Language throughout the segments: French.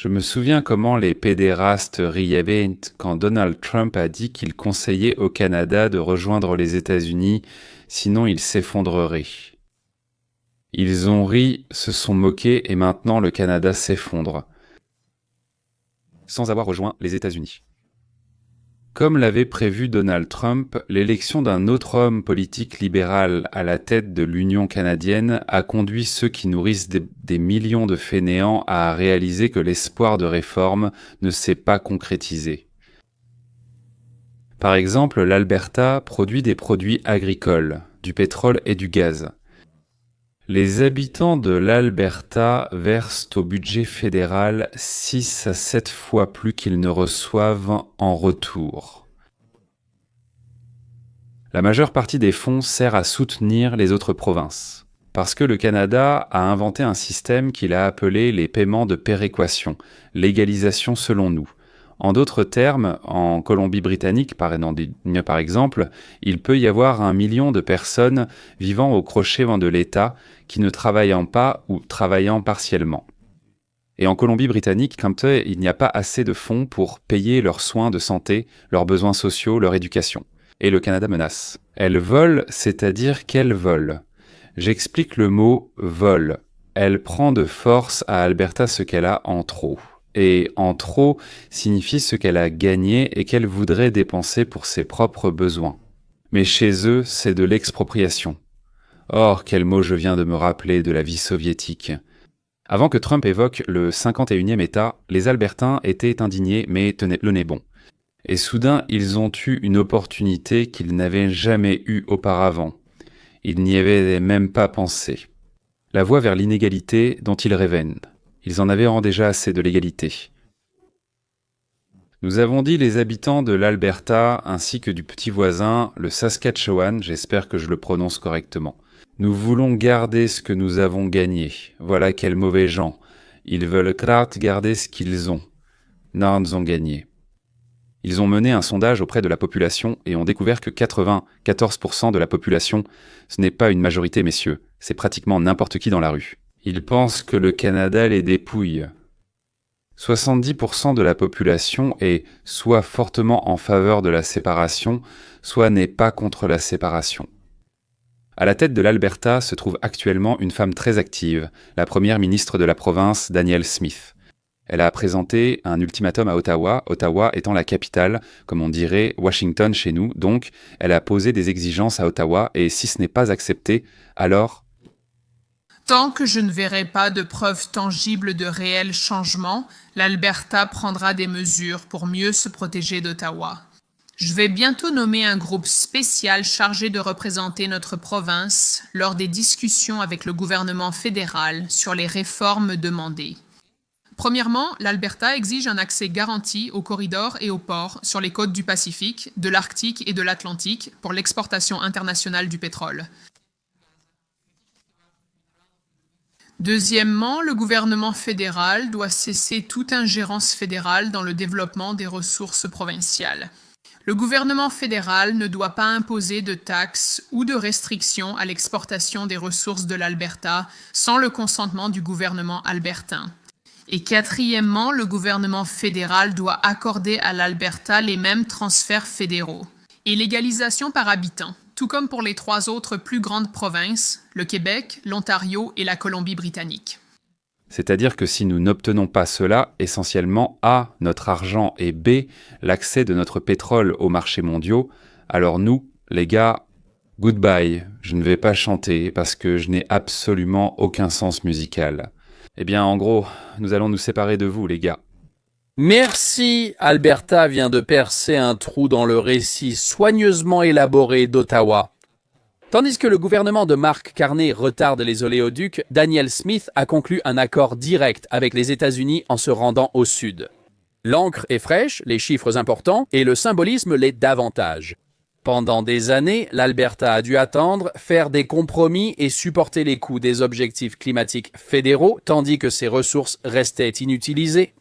Je me souviens comment les pédérastes riaient quand Donald Trump a dit qu'il conseillait au Canada de rejoindre les États-Unis, sinon il s'effondrerait. Ils ont ri, se sont moqués et maintenant le Canada s'effondre. Sans avoir rejoint les États-Unis. Comme l'avait prévu Donald Trump, l'élection d'un autre homme politique libéral à la tête de l'Union canadienne a conduit ceux qui nourrissent des millions de fainéants à réaliser que l'espoir de réforme ne s'est pas concrétisé. Par exemple, l'Alberta produit des produits agricoles, du pétrole et du gaz. Les habitants de l'Alberta versent au budget fédéral 6 à 7 fois plus qu'ils ne reçoivent en retour. La majeure partie des fonds sert à soutenir les autres provinces, parce que le Canada a inventé un système qu'il a appelé les paiements de péréquation, l'égalisation selon nous. En d'autres termes, en Colombie-Britannique, par exemple, il peut y avoir 1 million de personnes vivant au crochet de l'État qui ne travaillant pas ou travaillant partiellement. Et en Colombie-Britannique, il n'y a pas assez de fonds pour payer leurs soins de santé, leurs besoins sociaux, leur éducation. Et le Canada menace. Elle vole, c'est-à-dire qu'elle vole. J'explique le mot « vol ». Elle prend de force à Alberta ce qu'elle a en trop. Et en trop signifie ce qu'elle a gagné et qu'elle voudrait dépenser pour ses propres besoins. Mais chez eux, c'est de l'expropriation. Or, quel mot je viens de me rappeler de la vie soviétique. Avant que Trump évoque le 51e État, les Albertains étaient indignés mais tenaient le nez bon. Et soudain, ils ont eu une opportunité qu'ils n'avaient jamais eue auparavant. Ils n'y avaient même pas pensé. La voie vers l'inégalité dont ils rêvaient. Ils en avaient déjà assez de l'égalité. Nous avons dit les habitants de l'Alberta ainsi que du petit voisin, le Saskatchewan, j'espère que je le prononce correctement. Nous voulons garder ce que nous avons gagné. Voilà quels mauvais gens. Ils veulent garder ce qu'ils ont. Narns ont gagné. Ils ont mené un sondage auprès de la population et ont découvert que 94% de la population, ce n'est pas une majorité, messieurs, c'est pratiquement n'importe qui dans la rue. Ils pensent que le Canada les dépouille. 70% de la population est soit fortement en faveur de la séparation, soit n'est pas contre la séparation. À la tête de l'Alberta se trouve actuellement une femme très active, la première ministre de la province, Danielle Smith. Elle a présenté un ultimatum à Ottawa, Ottawa étant la capitale, comme on dirait Washington chez nous, donc elle a posé des exigences à Ottawa et si ce n'est pas accepté, alors... Tant que je ne verrai pas de preuves tangibles de réels changements, l'Alberta prendra des mesures pour mieux se protéger d'Ottawa. Je vais bientôt nommer un groupe spécial chargé de représenter notre province lors des discussions avec le gouvernement fédéral sur les réformes demandées. Premièrement, l'Alberta exige un accès garanti aux corridors et aux ports sur les côtes du Pacifique, de l'Arctique et de l'Atlantique pour l'exportation internationale du pétrole. Deuxièmement, le gouvernement fédéral doit cesser toute ingérence fédérale dans le développement des ressources provinciales. Le gouvernement fédéral ne doit pas imposer de taxes ou de restrictions à l'exportation des ressources de l'Alberta sans le consentement du gouvernement albertain. Et quatrièmement, le gouvernement fédéral doit accorder à l'Alberta les mêmes transferts fédéraux et l'égalisation par habitant, tout comme pour les 3 autres plus grandes provinces, le Québec, l'Ontario et la Colombie-Britannique. C'est-à-dire que si nous n'obtenons pas cela, essentiellement A, notre argent et B, l'accès de notre pétrole aux marchés mondiaux, alors nous, les gars, goodbye, je ne vais pas chanter parce que je n'ai absolument aucun sens musical. Eh bien, en gros, nous allons nous séparer de vous, les gars. Merci, Alberta vient de percer un trou dans le récit soigneusement élaboré d'Ottawa. Tandis que le gouvernement de Mark Carney retarde les oléoducs, Danielle Smith a conclu un accord direct avec les États-Unis en se rendant au sud. L'encre est fraîche, les chiffres importants, et le symbolisme l'est davantage. Pendant des années, l'Alberta a dû attendre, faire des compromis et supporter les coûts des objectifs climatiques fédéraux, tandis que ses ressources restaient inutilisées.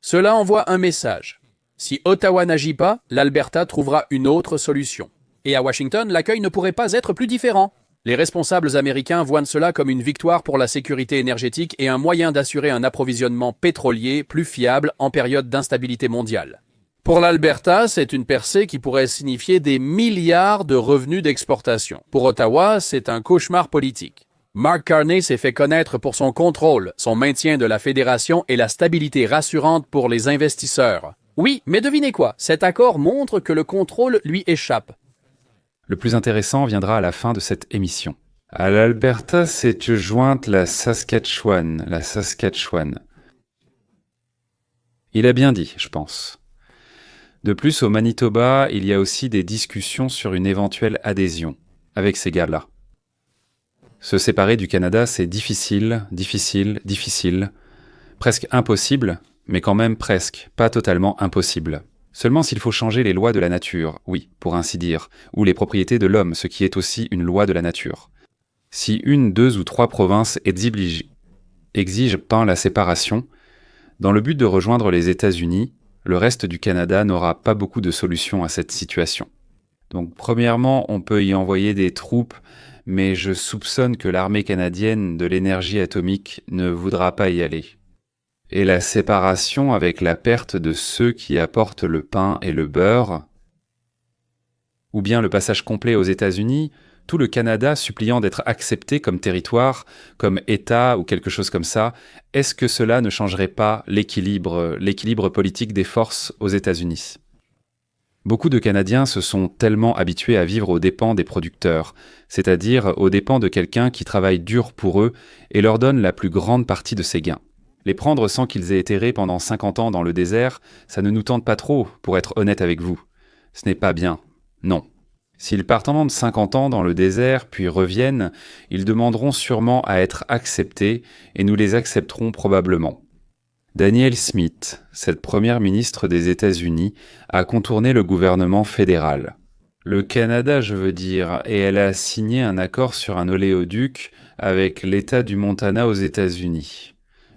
Cela envoie un message. Si Ottawa n'agit pas, l'Alberta trouvera une autre solution. Et à Washington, l'accueil ne pourrait pas être plus différent. Les responsables américains voient cela comme une victoire pour la sécurité énergétique et un moyen d'assurer un approvisionnement pétrolier plus fiable en période d'instabilité mondiale. Pour l'Alberta, c'est une percée qui pourrait signifier des milliards de revenus d'exportation. Pour Ottawa, c'est un cauchemar politique. Mark Carney s'est fait connaître pour son contrôle, son maintien de la fédération et la stabilité rassurante pour les investisseurs. Oui, mais devinez quoi, cet accord montre que le contrôle lui échappe. Le plus intéressant viendra à la fin de cette émission. À l'Alberta s'est jointe la Saskatchewan. Il a bien dit, je pense. De plus, au Manitoba, il y a aussi des discussions sur une éventuelle adhésion avec ces gars-là. Se séparer du Canada, c'est difficile, presque impossible, mais quand même presque, pas totalement impossible. Seulement s'il faut changer les lois de la nature, oui, pour ainsi dire, ou les propriétés de l'homme, ce qui est aussi une loi de la nature. Si une, deux ou trois provinces exigent la séparation, dans le but de rejoindre les États-Unis, le reste du Canada n'aura pas beaucoup de solutions à cette situation. Donc premièrement, on peut y envoyer des troupes, mais je soupçonne que l'armée canadienne de l'énergie atomique ne voudra pas y aller. Et la séparation avec la perte de ceux qui apportent le pain et le beurre, ou bien le passage complet aux États-Unis, tout le Canada suppliant d'être accepté comme territoire, comme État ou quelque chose comme ça, est-ce que cela ne changerait pas l'équilibre politique des forces aux États-Unis ? Beaucoup de Canadiens se sont tellement habitués à vivre aux dépens des producteurs, c'est-à-dire aux dépens de quelqu'un qui travaille dur pour eux et leur donne la plus grande partie de ses gains. Les prendre sans qu'ils aient erré pendant 50 ans dans le désert, ça ne nous tente pas trop, pour être honnête avec vous. Ce n'est pas bien, non. S'ils partent pendant 50 ans dans le désert, puis reviennent, ils demanderont sûrement à être acceptés, et nous les accepterons probablement. Danielle Smith, cette première ministre des États-Unis, a contourné le gouvernement fédéral. Le Canada, je veux dire, et elle a signé un accord sur un oléoduc avec l'État du Montana aux États-Unis.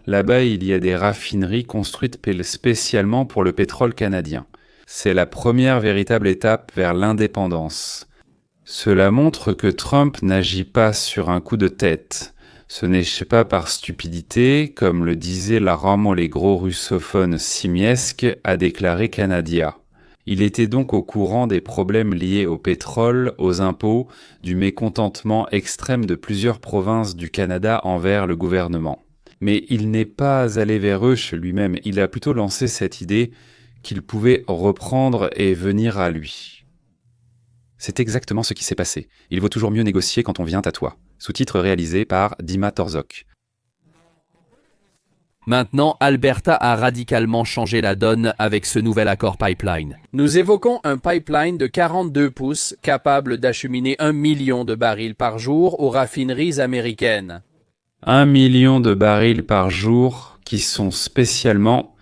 Là-bas, il y a des raffineries construites spécialement pour le pétrole canadien. C'est la première véritable étape vers l'indépendance. Cela montre que Trump n'agit pas sur un coup de tête. Ce n'est pas par stupidité, comme le disait la rarement les gros russophones simiesques, a déclaré Canadia. Il était donc au courant des problèmes liés au pétrole, aux impôts, du mécontentement extrême de plusieurs provinces du Canada envers le gouvernement. Mais il n'est pas allé vers eux lui-même, il a plutôt lancé cette idée qu'il pouvait reprendre et venir à lui. C'est exactement ce qui s'est passé. Il vaut toujours mieux négocier quand on vient à toi. Sous-titre réalisé par Dima Torzok. Maintenant, Alberta a radicalement changé la donne avec ce nouvel accord pipeline. Nous évoquons un pipeline de 42 pouces capable d'acheminer 1 million de barils par jour aux raffineries américaines. 1 million de barils par jour qui sont spécialement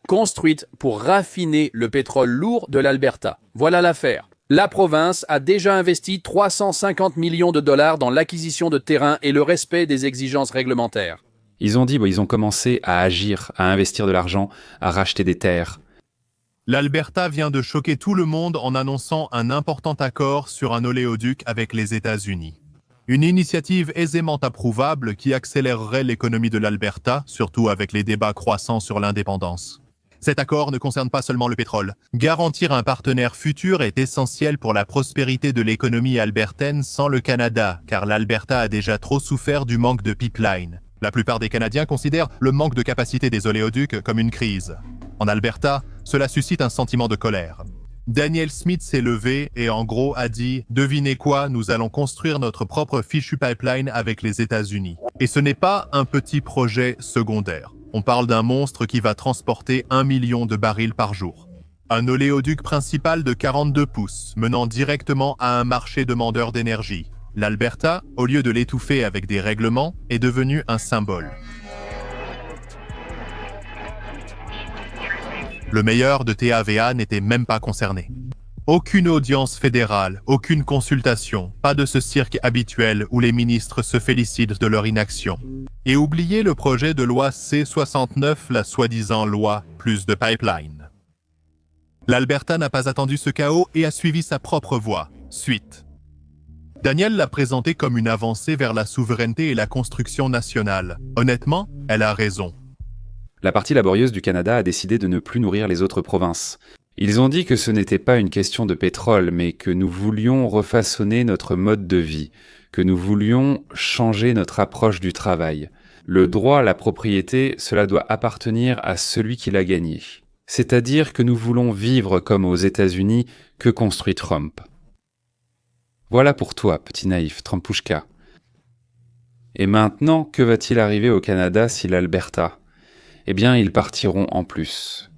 construite pour raffiner le pétrole lourd de l'Alberta. Voilà l'affaire. La province a déjà investi 350 millions de dollars dans l'acquisition de terrain et le respect des exigences réglementaires. Ils ont commencé à agir, à investir de l'argent, à racheter des terres. L'Alberta vient de choquer tout le monde en annonçant un important accord sur un oléoduc avec les États-Unis. Une initiative aisément approuvable qui accélérerait l'économie de l'Alberta, surtout avec les débats croissants sur l'indépendance. Cet accord ne concerne pas seulement le pétrole. Garantir un partenaire futur est essentiel pour la prospérité de l'économie albertaine sans le Canada, car l'Alberta a déjà trop souffert du manque de pipeline. La plupart des Canadiens considèrent le manque de capacité des oléoducs comme une crise. En Alberta, cela suscite un sentiment de colère. Danielle Smith s'est levé et en gros a dit « Devinez quoi, nous allons construire notre propre fichu pipeline avec les États-Unis. » Et ce n'est pas un petit projet secondaire. On parle d'un monstre qui va transporter 1 million de barils par jour. Un oléoduc principal de 42 pouces, menant directement à un marché demandeur d'énergie. L'Alberta, au lieu de l'étouffer avec des règlements, est devenu un symbole. Le meilleur de TVA n'était même pas concerné. Aucune audience fédérale, aucune consultation, pas de ce cirque habituel où les ministres se félicitent de leur inaction. Et oubliez le projet de loi C-69, la soi-disant loi plus de pipeline. L'Alberta n'a pas attendu ce chaos et a suivi sa propre voie. Suite. Danielle l'a présentée comme une avancée vers la souveraineté et la construction nationale. Honnêtement, elle a raison. La partie laborieuse du Canada a décidé de ne plus nourrir les autres provinces. Ils ont dit que ce n'était pas une question de pétrole, mais que nous voulions refaçonner notre mode de vie, que nous voulions changer notre approche du travail. Le droit à la propriété, cela doit appartenir à celui qui l'a gagné. C'est-à-dire que nous voulons vivre comme aux États-Unis que construit Trump. Voilà pour toi, petit naïf, Trumpouchka. Et maintenant, que va-t-il arriver au Canada si l'Alberta ? Eh bien, ils partiront en plus.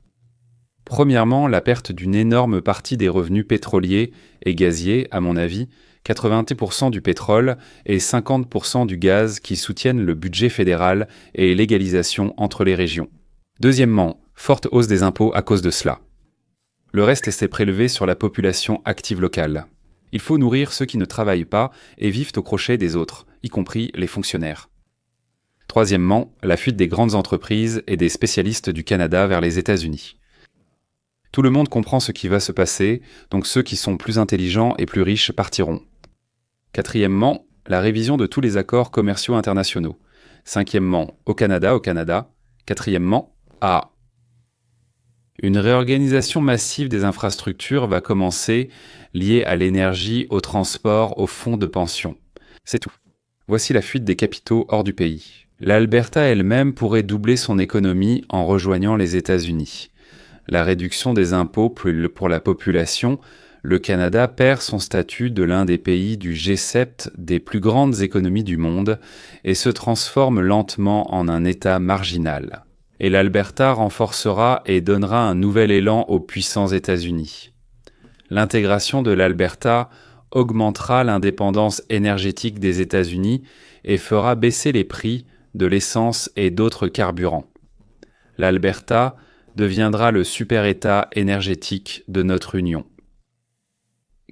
Premièrement, la perte d'une énorme partie des revenus pétroliers et gaziers, à mon avis, 80% du pétrole et 50% du gaz qui soutiennent le budget fédéral et l'égalisation entre les régions. Deuxièmement, forte hausse des impôts à cause de cela. Le reste est prélevé sur la population active locale. Il faut nourrir ceux qui ne travaillent pas et vivent au crochet des autres, y compris les fonctionnaires. Troisièmement, la fuite des grandes entreprises et des spécialistes du Canada vers les États-Unis. Tout le monde comprend ce qui va se passer, donc ceux qui sont plus intelligents et plus riches partiront. Quatrièmement, la révision de tous les accords commerciaux internationaux. Cinquièmement, au Canada. Quatrièmement, une réorganisation massive des infrastructures va commencer, liée à l'énergie, au transport, aux fonds de pension. C'est tout. Voici la fuite des capitaux hors du pays. L'Alberta elle-même pourrait doubler son économie en rejoignant les États-Unis. La réduction des impôts pour la population, le Canada perd son statut de l'un des pays du G7 des plus grandes économies du monde et se transforme lentement en un État marginal. Et l'Alberta renforcera et donnera un nouvel élan aux puissants États-Unis. L'intégration de l'Alberta augmentera l'indépendance énergétique des États-Unis et fera baisser les prix de l'essence et d'autres carburants. L'Alberta deviendra le super-État énergétique de notre Union.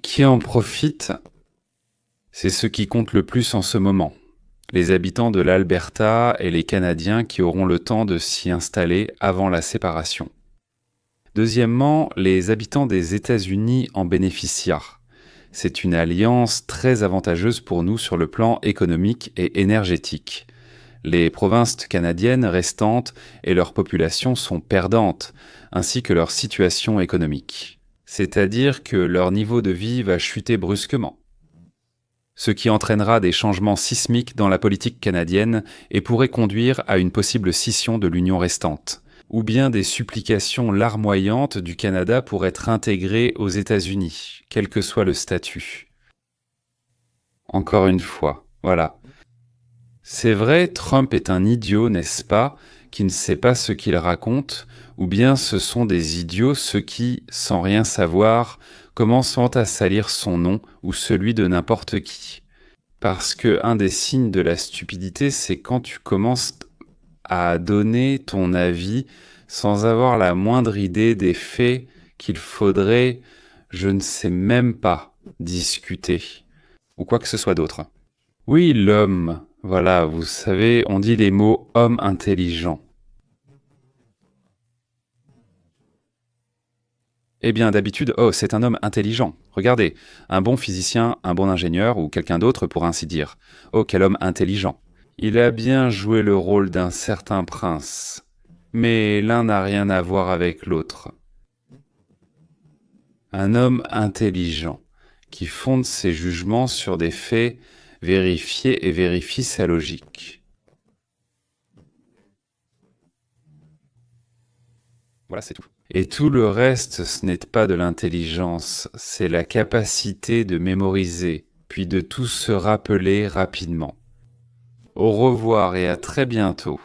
Qui en profite ? C'est ce qui compte le plus en ce moment. Les habitants de l'Alberta et les Canadiens qui auront le temps de s'y installer avant la séparation. Deuxièmement, les habitants des États-Unis en bénéficient. C'est une alliance très avantageuse pour nous sur le plan économique et énergétique. Les provinces canadiennes restantes et leur population sont perdantes, ainsi que leur situation économique. C'est-à-dire que leur niveau de vie va chuter brusquement. Ce qui entraînera des changements sismiques dans la politique canadienne et pourrait conduire à une possible scission de l'Union restante, ou bien des supplications larmoyantes du Canada pour être intégré aux États-Unis, quel que soit le statut. Encore une fois, voilà. C'est vrai, Trump est un idiot, n'est-ce pas, qui ne sait pas ce qu'il raconte, ou bien ce sont des idiots ceux qui, sans rien savoir, commencent à salir son nom ou celui de n'importe qui. Parce que un des signes de la stupidité, c'est quand tu commences à donner ton avis sans avoir la moindre idée des faits qu'il faudrait, je ne sais même pas, discuter, ou quoi que ce soit d'autre. Oui, l'homme, voilà, vous savez, on dit les mots « homme intelligent ». Eh bien, d'habitude, c'est un homme intelligent. Regardez, un bon physicien, un bon ingénieur ou quelqu'un d'autre pour ainsi dire. Oh, quel homme intelligent. Il a bien joué le rôle d'un certain prince. Mais l'un n'a rien à voir avec l'autre. Un homme intelligent, qui fonde ses jugements sur des faits vérifiés et vérifie sa logique. Voilà, c'est tout. Et tout le reste, ce n'est pas de l'intelligence, c'est la capacité de mémoriser, puis de tout se rappeler rapidement. Au revoir et à très bientôt.